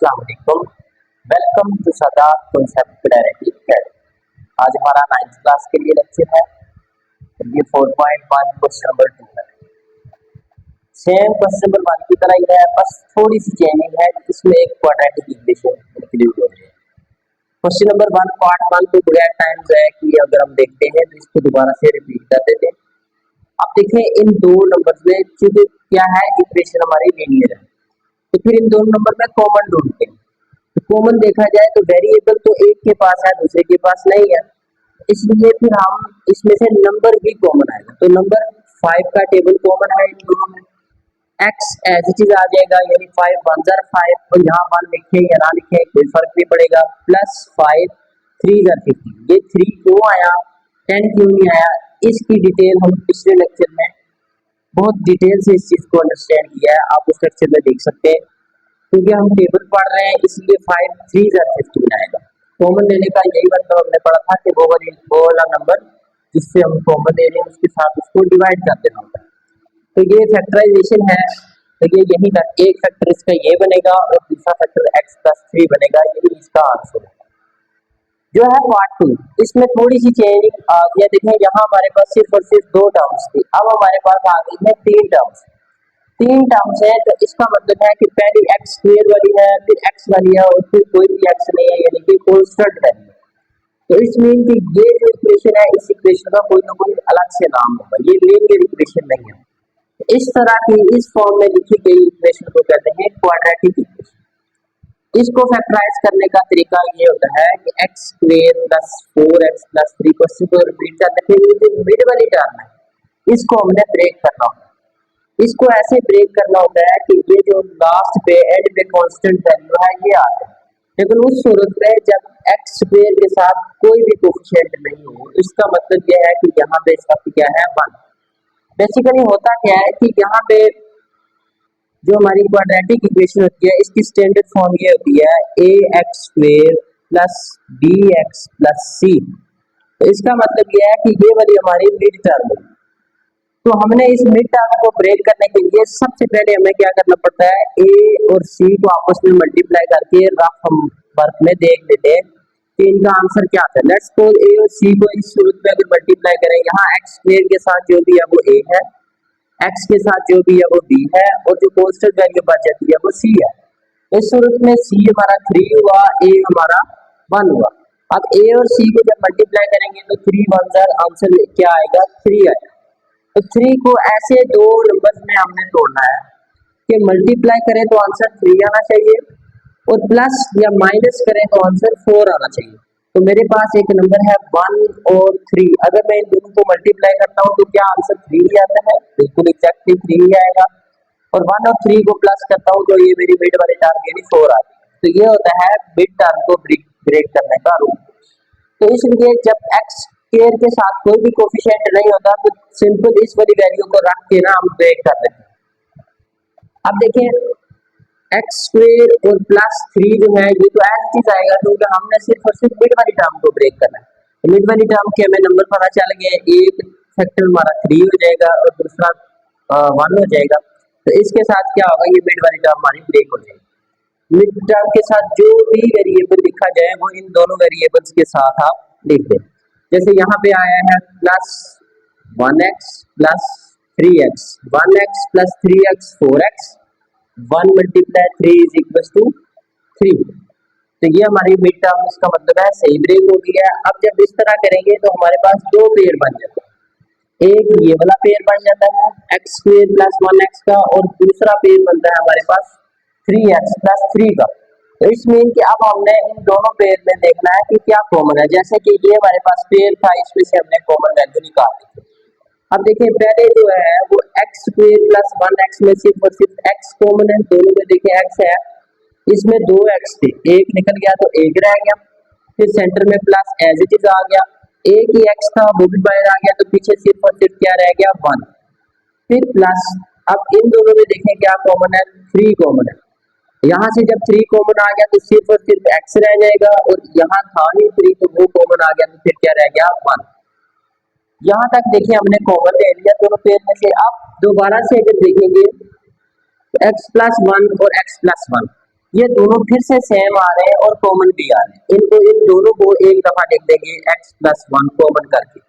अस्सलाम वालेकुम। Welcome to Sadat concept clarity academy. आज हमारा 9th क्लास के लिए लेक्चर है। ये 4.1 क्वेश्चन नंबर 2 है। सेम क्वेश्चन नंबर 1 की तरह ही है, बस थोड़ी सी चेंजिंग है। इसमें एक क्वाड्रेटिक इक्वेशन इंक्लूड हो रही है। क्वेश्चन नंबर 1 पार्ट 1 तो बगैर टाइम है कि अगर हम देखते हैं तो इसको दोबारा से रिपीट कर देते हैं। अब देखें इन दो नंबर्स में क्योंकि क्या है, इक्वेशन हमारी लीनियर है, तो फिर इन दोनों नंबर में कॉमन ढूंढते हैं। तो कॉमन देखा जाए तो वेरिएबल तो एक के पास है, दूसरे के पास नहीं है, इसलिए फिर हम इसमें से नंबर भी कॉमन आएगा। तो नंबर 5 का टेबल कॉमन है इन दोनों में। x एज इट इज आ जाएगा, यानी 5 1 जार 5 और यहाँ 1 लिखे या ना लिखे कोई फर्क नहीं पड़ेगा। प्लस 5 3 जार 15, ये 3 क्यों आया, 10 क्यों नहीं आया, इसकी डिटेल हम पिछले लेक्चर में बहुत डिटेल से इस चीज को अंडरस्टैंड किया है, आप उस लेक्चर में देख सकते हैं। क्योंकि हम टेबल पढ़ रहे हैं इसलिए 5 3 जार 15 आएगा। कॉमन लेने का यही मतलब हमने पढ़ा था कि वो वाला नंबर जिससे हम कॉमन ले रहे हैं उसके साथ उसको डिवाइड कर देना होता है। तो ये फैक्टराइजेशन है, तो ये यही का एक फैक्टर इसका ये बनेगा और दूसरा फैक्टर x + 3 बनेगा, यही इसका आंसर है। जो है पार्ट 2, इसमें थोड़ी सी चेंजिंग आ गया। देखें यहाँ हमारे पास सिर्फ और सिर्फ 2 टर्म्स थी, अब हमारे पास आ गई है 3 टर्म्स। 3 टर्म्स है, तो इसका मतलब है कि पहली x² वाली है, फिर x वाली है और फिर कोई भी x नहीं है, यानी कि कांस्टेंट है। तो इस मीन कि ये जो इक्वेशन है, इस इक्वेशन का कोई ना कोई अलग से नाम होगा, ये लीनियर इक्वेशन नहीं है। इस तरह की इस फॉर्म में लिखी गई इक्वेशन को कहते हैं क्वाड्रेटिक इक्वेशन। इसको फैक्टराइज करने का तरीका ये होता है कि x² + 4x + 3 को सिर्फ रिपीट करते हैं। जो मिड वाली टर्म है इसको हमने ब्रेक करना होता है। इसको ऐसे ब्रेक करना होता है कि ये जो लास्ट पे एंड पे कांस्टेंट वैल्यू है ये आ जाए, लेकिन उस सूरत में जब x² के साथ कोई भी कोफिशिएंट नहीं हो, इसका मतलब यह है कि यहाँ पे इसका क्या है 1। बेसिकली होता क्या है कि यहाँ पे जो हमारी क्वाड्रेटिक इक्वेशन होती है इसकी स्टैंडर्ड फॉर्म ये होती है ax² + bx + c। तो इसका मतलब ये है कि ये वाली हमारी मिड टर्म है। तो हमने इस मिड टर्म को ब्रेक करने के लिए सबसे पहले हमें क्या करना पड़ता है, a और c को आपस में मल्टीप्लाई करके रफ हम वर्क में देख लेते हैं कि इनका आंसर क्या आता है। लेट्स सपोज a और c को इस सूरत में अगर मल्टीप्लाई करें, यहाँ x² के साथ जो भी है वो a है, x के साथ जो भी है वो b है और जो कांस्टेंट वैल्यू बच जाती है वो c है। इस सूरत में c हमारा 3 हुआ, a हमारा 1 हुआ। अब a और c को जब मल्टीप्लाई करेंगे तो 3 1 जार आंसर क्या आएगा 3 आएगा। तो 3 को ऐसे दो नंबर्स में हमने तोड़ना है कि मल्टीप्लाई करें तो आंसर 3 आना चाहिए और प्लस या माइनस करें तो आंसर 4 आना चाहिए। तो मेरे पास एक नंबर है 1 और 3, अगर मैं इन दोनों को मल्टीप्लाई करता हूं तो क्या आंसर 3 ही आता है, बिल्कुल एग्जैक्टली 3 ही आएगा। और 1 और 3 को प्लस करता हूं तो ये मेरी मिड वाली टर्म यानी 4 आ गई। तो ये होता है मिड टर्म को ब्रेक करने का रूल। तो इसलिए जब x² के साथ कोई भी कोफिशिएंट नहीं होता तो सिंपल इस वाली वैल्यू को रख के ना हम ब्रेक कर देते हैं। अब देखिए x² और +3 जो है ये तो एज इट इज आएगा, क्योंकि हमने सिर्फ और सिर्फ मिड वाली टर्म को ब्रेक करना है। तो मिड वाली टर्म के हमें नंबर पता चल गए, एक फैक्टर हमारा 3 हो जाएगा और दूसरा 1 हो जाएगा। तो इसके साथ क्या होगा, ये मिड वाली टर्म हमारी ब्रेक हो जाएगी। मिड टर्म के साथ जो भी वेरिएबल लिखा जाए वो इन दोनों वेरिएबल्स के साथ आप लिख दें। जैसे यहाँ पे आया है +1x + 3x, 1x + 3x 4x, 1 × 3 = 3। तो ये हमारी मिड टर्म, इसका मतलब है सही ब्रेक हो गई है। अब जब इस तरह करेंगे तो हमारे पास दो पेयर बन जाते हैं, एक ये वाला पेयर बन जाता है x² + 1x का और दूसरा पेयर बनता है हमारे पास 3x + 3 का। तो इस मीन कि अब हमने इन दोनों पेयर में देखना है कि क्या कॉमन है। जैसे कि ये हमारे पास पेयर था, इसमें से हमने कॉमन वैल्यू निकाल दी। अब देखिए पहले जो है वो x² + 1x में सिर्फ और सिर्फ x कॉमन है, दोनों में देखिए x है, इसमें 2x थे, एक निकल गया तो एक रह गया, फिर सेंटर में प्लस एज इट इज आ गया, एक ही x था वो भी बाहर आ गया, तो पीछे सिर्फ और सिर्फ क्या रह गया 1, फिर प्लस। अब इन दोनों में देखें क्या कॉमन है, 3 कॉमन है। यहाँ से जब 3 कॉमन आ गया तो सिर्फ और सिर्फ x रह जाएगा और यहाँ था ही 3 तो वो कॉमन आ गया, तो फिर क्या रह गया 1। यहाँ तक देखिए हमने कॉमन ले लिया दोनों पेयर में से। अब दोबारा से अगर देखेंगे तो x + 1 और x + 1, ये दोनों फिर से सेम आ रहे हैं और कॉमन भी आ रहे हैं। इनको इन दोनों को एक दफा लिख देंगे x+1 कॉमन करके।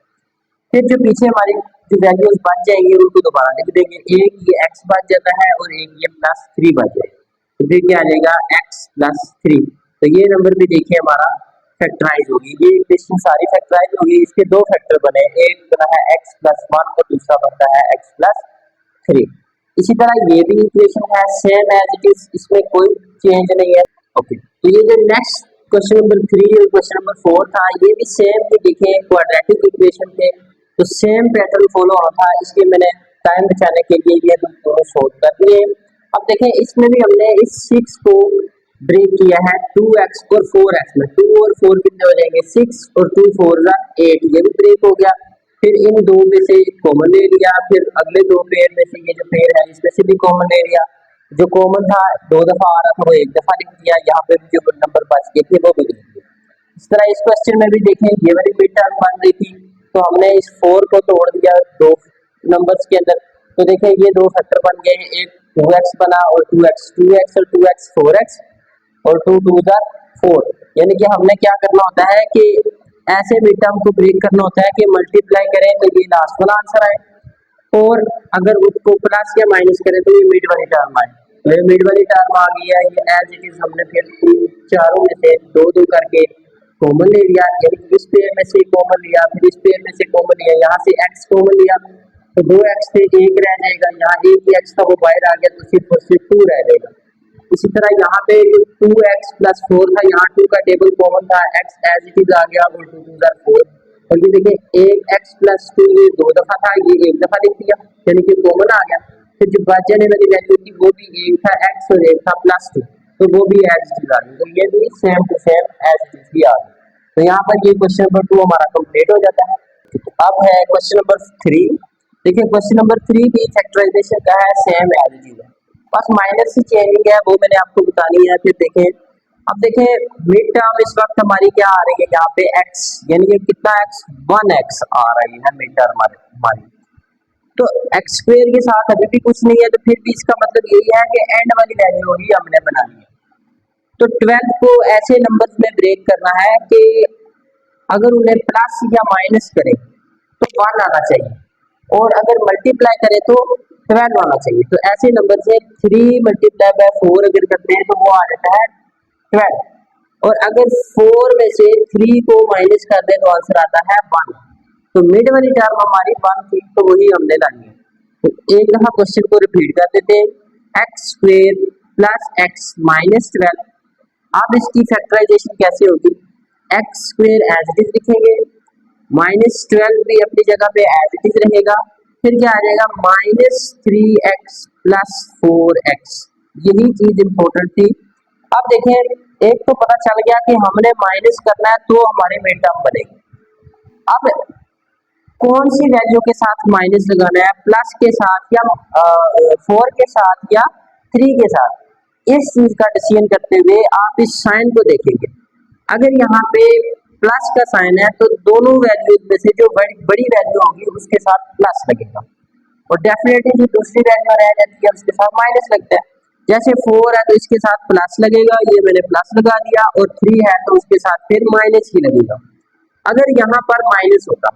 फिर जो पीछे हमारी जो वैल्यूज बच जाएंगी उनको दोबारा लिख देंगे। एक ये x बच जाता है और एक ये +3 बच जाएगा। तो फिर क्या आ जाएगा x+3। तो ये नंबर भी देखिए हमारा फैक्टराइज होगी। ये इक्वेशन सारी फैक्टराइज होगी। इसके दो फैक्टर बने, एक बना है x+1 और दूसरा बनता है x+3। इसी तरह ये भी इक्वेशन है सेम एज इट इज, इसमें कोई चेंज नहीं है। ओके, तो ये जो नेक्स्ट क्वेश्चन नंबर 3 और क्वेश्चन नंबर 4 था, ये भी सेम थे, देखें क्वाड्रेटिक इक्वेशन थे, तो सेम पैटर्न फॉलो होना था। इसलिए मैंने टाइम बचाने के लिए ये दोनों सोल्व कर दिए। अब देखें इसमें भी हमने इस 6 को ब्रेक किया है 2x और 4x में। 2 और 4 कितने हो जाएंगे 6 और 2 4 जा 8, ये भी ब्रेक हो गया। फिर इन दो में से कॉमन ले लिया, फिर अगले दो पेयर में से ये जो पेयर है इसमें से भी कॉमन ले लिया। जो कॉमन था 2 दफा आ रहा था वो 1 दफा लिख दिया। यहाँ पे भी जो नंबर बच गए थे वो भी लिख दिया। इस तरह इस क्वेश्चन में भी देखें ये वाली मिड टर्म बन रही थी, तो हमने इस 4 को तोड़ दिया दो नंबर्स के अंदर। तो देखें ये दो फैक्टर बन गए, एक 2x बना और 2x 2x और 2x 4x और 2 2 जा 4। यानी कि हमने क्या करना होता है कि ऐसे मिड टर्म को ब्रेक करना होता है कि मल्टीप्लाई करें तो ये लास्ट वाला आंसर आए, और अगर उसको प्लस या माइनस करें तो ये मिड वाली टर्म आए। तो ये मिड वाली टर्म आ गई है, ये एज इट इज हमने फिर चारों में से दो दो करके कॉमन ले लिया। यानी कि इस पेयर में से कॉमन लिया, फिर इस पेयर में से कॉमन लिया, यहाँ से x कॉमन लिया तो 2x से 1 रह जाएगा, यहाँ एक ही x था वो बाहर आ गया तो सिर्फ और सिर्फ 2 रह जाएगा। इसी तरह यहाँ पे 2x + 4 था, यहाँ 2 का टेबल कॉमन था, x एज इट इज आ गया और 2 2 4। और ये देखिए एक x + 2 ये 2 दफा था, ये 1 दफा लिख दिया यानी कि कॉमन आ गया। फिर जो बच जाने वाली वैल्यू थी वो भी एक था x और एक था +2, तो वो भी एज इट इज आ गई। तो ये भी same to same as it is ही आ गई। तो यहाँ पर ये क्वेश्चन नंबर 2 हमारा कंप्लीट हो जाता है। अब है क्वेश्चन नंबर 3। देखिए क्वेश्चन नंबर 3 भी फैक्टराइजेशन का है, सेम एज इट इज है, बस माइनस से चेंजिंग है, वो मैंने आपको बतानी है। फिर देखें, अब देखें मिड टर्म इस वक्त हमारी क्या आ रही है यहाँ पे x, यानी कि कितना x 1x आ रही है मिड टर्म हमारी। तो x स्क्वायर के साथ अभी भी कुछ नहीं है, तो फिर भी इसका मतलब यही है कि एंड वाली वैल्यू ही हमने बनानी है। तो 12 को ऐसे नंबर्स में ब्रेक करना है कि अगर उन्हें प्लस या माइनस करें तो 1 आना चाहिए, और अगर मल्टीप्लाई करें तो 12 आना चाहिए। तो ऐसे नंबर से 3 × 4 अगर करते हैं तो वो आ जाता है 12, और अगर 4 में से 3 को माइनस कर दें तो आंसर आता है 1। तो मिड वाली टर्म हमारी 1 थी, तो वही हमने लानी है। तो एक दफा क्वेश्चन को रिपीट कर देते हैं, x² + x - 12। अब इसकी फैक्टराइजेशन कैसे होगी, x² एज इट इज लिखेंगे, -12 भी अपनी जगह पे एज इट इज रहेगा, फिर क्या आ जाएगा -3x + 4x। यही चीज इंपॉर्टेंट थी। अब देखें एक तो पता चल गया कि हमने माइनस करना है तो हमारी मिड टर्म बनेगी। अब कौन सी वैल्यू के साथ माइनस लगाना है, प्लस के साथ या 4 के साथ या 3 के साथ, इस चीज का डिसीजन करते हुए आप इस साइन को देखेंगे। अगर यहाँ पे प्लस का साइन है तो दोनों वैल्यूज में से जो बड़ी वैल्यू होगी उसके साथ प्लस लगेगा, और डेफिनेटली जो दूसरी वैल्यू रह जाती है उसके साथ माइनस लगता है। जैसे 4 है तो इसके साथ प्लस लगेगा, ये मैंने प्लस लगा दिया, और 3 है तो उसके साथ फिर माइनस ही लगेगा। अगर यहाँ पर माइनस होता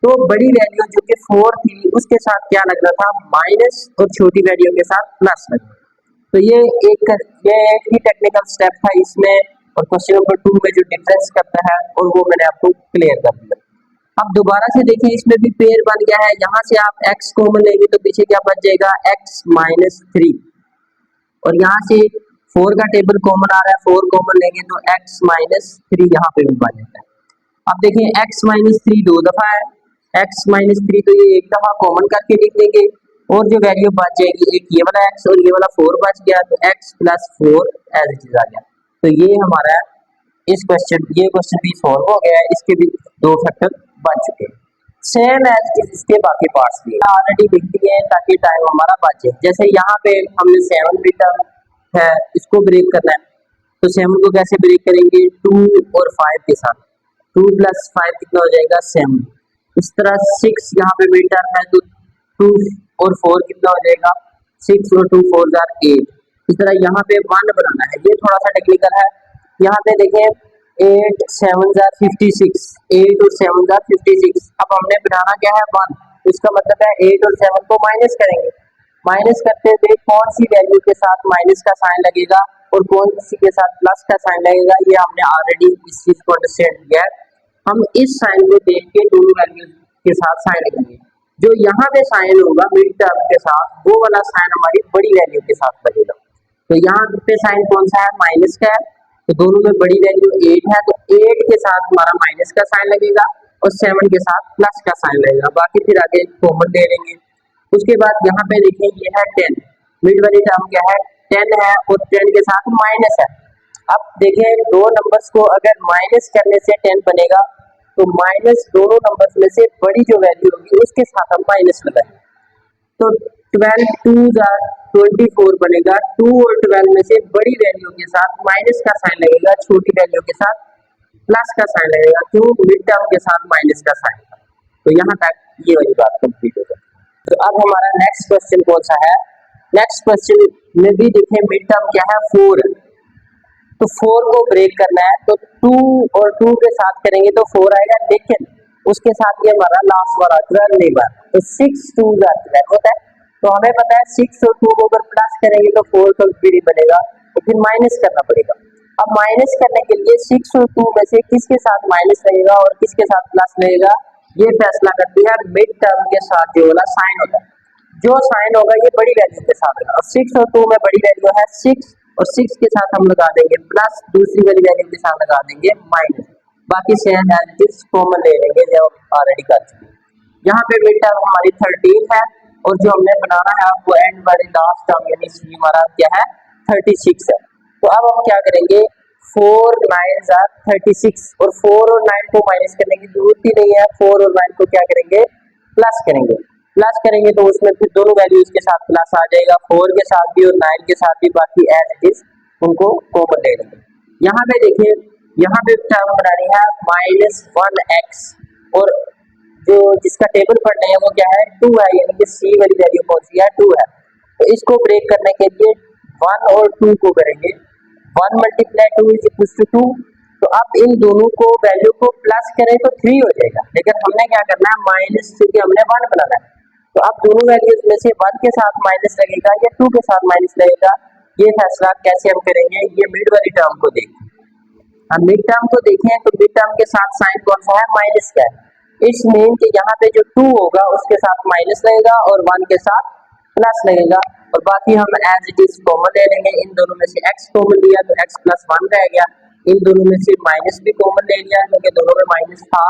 तो बड़ी वैल्यू जो कि 4 थी उसके साथ क्या लगना था माइनस, और छोटी वैल्यू के साथ प्लस लगना। तो ये एक ही टेक्निकल स्टेप था इसमें, और क्वेश्चन नंबर 2 में जो डिफरेंस करता है और वो मैंने आपको क्लियर कर दिया। अब दोबारा से देखें, इसमें भी पेयर बन गया है, यहाँ से आप x कॉमन लेंगे तो पीछे क्या बच जाएगा x - 3, और यहाँ से 4 का टेबल कॉमन आ रहा है, 4 कॉमन लेंगे तो x - 3 यहाँ पे भी बन जाता है। अब देखें x - 3 दो दफा है, x - 3 तो ये एक दफा कॉमन करके लिख देंगे, और जो वैल्यू बच जाएगी एक ये वाला x और ये वाला 4 बच गया, तो x + 4 एज इट इज आ गया। तो ये हमारा ये क्वेश्चन भी सॉल्व हो गया है, इसके भी दो फैक्टर बन चुके हैं। सेम एज इट इज इसके बाकी पार्ट्स भी ऑलरेडी लिख दिए हैं ताकि टाइम हमारा बचे। जैसे यहाँ पे हमने 7 भी टर्म है, इसको ब्रेक करना है, तो 7 को कैसे ब्रेक करेंगे 2 और 5 के साथ, 2 + 5 कितना हो जाएगा 7। इस तरह 6 यहाँ पे मिड टर्म है तो 2 और 4 कितना हो जाएगा 6 और 2 4 8। इस तरह यहाँ पे 1 बनाना है, ये थोड़ा सा टेक्निकल है। यहाँ पे देखें 8 7 56, 8 और 7 56। अब हमने बनाना क्या है 1, इसका मतलब है 8 और 7 को माइनस करेंगे। माइनस करते हुए कौन सी वैल्यू के साथ माइनस का साइन लगेगा और कौन सी के साथ प्लस का साइन लगेगा, ये हमने ऑलरेडी इस चीज को अंडरस्टैंड किया है। हम इस साइन को देख के दोनों वैल्यूज के साथ साइन लगेंगे। जो यहाँ पे साइन होगा मिड टर्म के साथ, वो वाला साइन हमारी बड़ी वैल्यू के साथ लगेगा। तो यहाँ पे साइन कौन सा है, माइनस का है, तो दोनों में बड़ी वैल्यू 8 है, तो 8 के साथ हमारा माइनस का साइन लगेगा और 7 के साथ प्लस का साइन लगेगा। बाकी फिर आगे कॉमन ले लेंगे। उसके बाद यहाँ पे देखिए ये है 10, मिड वाली टर्म क्या है 10 है और 10 के साथ माइनस है। अब देखिए दो नंबर्स को अगर माइनस करने से 10 बनेगा, तो माइनस दोनों नंबर्स में से बड़ी जो वैल्यू होगी उसके साथ हम माइनस लगाएंगे। तो 12 2 24 बनेगा। 2 और 12 में से बड़ी वैल्यू के साथ माइनस का साइन लगेगा, छोटी वैल्यू के साथ प्लस का साइन लगेगा। क्यों, मिड टर्म के साथ माइनस का साइन। तो यहाँ तक ये वाली बात कंप्लीट हो गई। तो अब हमारा नेक्स्ट क्वेश्चन कौन सा है, नेक्स्ट क्वेश्चन में भी देखें मिड टर्म क्या है 4, तो 4 को ब्रेक करना है, तो 2 और 2 के साथ करेंगे तो 4 आएगा, लेकिन उसके साथ ये हमारा लास्ट वाला 12 नहीं बना, तो 6 2 12 होता है। तो हमें पता है 6 और 2 को अगर प्लस करेंगे तो 4 तो भी बनेगा, तो फिर माइनस करना पड़ेगा। अब माइनस करने के लिए 6 और 2 में से किसके साथ माइनस लगेगा और किसके साथ प्लस लगेगा, ये फैसला करती है मिड टर्म के साथ जो वाला साइन होता है। जो साइन होगा ये बड़ी वैल्यू के साथ होगा। 6 और 2 में बड़ी वैल्यू है 6, और 6 के साथ हम लगा देंगे प्लस, दूसरी वाली वैल्यू के साथ लगा देंगे माइनस, बाकी same as it is common ले लेंगे जो ऑलरेडी कर चुके। यहाँ पे मिड टर्म हमारी 13 है और जो हमने बनाना है आपको एंड वाली लास्ट टर्म यानी सी हमारा क्या है 36 है। तो अब हम क्या करेंगे, 4 9 36 और 4 और 9 को माइनस करने की जरूरत ही नहीं है। 4 और 9 को क्या करेंगे, प्लस करेंगे। प्लस करेंगे तो उसमें फिर दोनों वैल्यूज के साथ प्लस आ जाएगा, 4 के साथ भी और 9 के साथ भी, बाकी एज इट इज उनको कॉमन ले लेंगे। यहाँ पे देखिए, यहाँ पे टर्म बनानी है -1x और जो जिसका टेबल पढ़ना है वो क्या है 2 है, यानी कि सी वाली वैल्यू कौन सी है 2 है। तो इसको ब्रेक करने के लिए 1 और 2 को करेंगे, 1 × 2 = 2। तो अब इन दोनों को वैल्यू को प्लस करें तो 3 हो जाएगा, लेकिन हमने क्या करना है माइनस, क्योंकि हमने 1 बनाना है। तो अब दोनों वैल्यूज में से 1 के साथ माइनस लगेगा या 2 के साथ माइनस लगेगा, ये फैसला कैसे हम करेंगे, ये मिड वाली टर्म को देखें। हम मिड टर्म को देखें तो मिड टर्म के साथ साइन कौन सा है, माइनस का है। इट्स मीन कि यहाँ पे जो 2 होगा उसके साथ माइनस लगेगा और 1 के साथ प्लस लगेगा, और बाकी हम एज इट इज कॉमन ले लेंगे। इन दोनों में से x कॉमन लिया तो x + 1 रह गया, इन दोनों में से माइनस भी कॉमन ले लिया क्योंकि दोनों में माइनस था,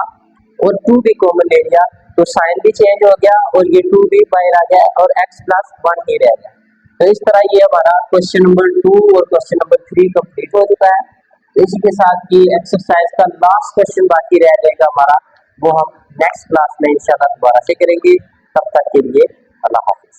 और 2 भी कॉमन ले लिया तो साइन भी चेंज हो गया और ये 2 भी बाहर आ गया और x + 1 ही रह गया। तो इस तरह ये हमारा क्वेश्चन नंबर 2 और क्वेश्चन नंबर 3 कंप्लीट हो चुका है। इसी के साथ ये एक्सरसाइज का लास्ट क्वेश्चन बाकी रह जाएगा हमारा, वो हम नेक्स्ट क्लास में इंशाल्लाह दोबारा से करेंगे। तब तक के लिए अल्लाह हाफिज।